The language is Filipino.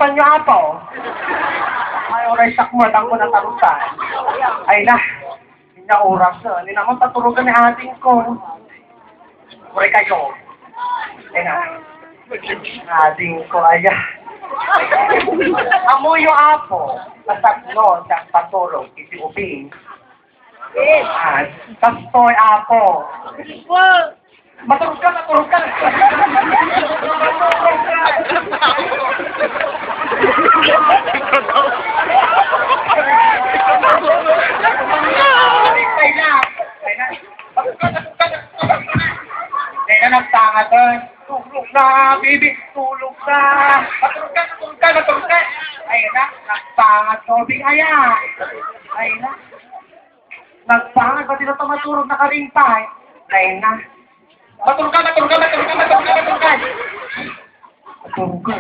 Tarutan nyo apo. Ay, oray sakmo, ang ko na tarutan. Ay na, hindi na oras na. Hindi naman taturugan ni ating ko. Oray kayo. Ay na, ating ko, aya. Amo yung apo, pasagno, siyang patulog, iti ubing. Kastoy apo. Matulog ka, matulog ka. Matulog ka. Kaya nagtanga doon. Tulog na, baby. Tulog na. Matulog ka, matulog ka, matulog ka. Ayun na, nagtanga tobing aya. Ayun na. Nagtanga, pati na ito matulog na karimpay. Ayun na. Matulog ka, matulog ka, matulog ka, matulog ka, matulog ka. Matulog ka.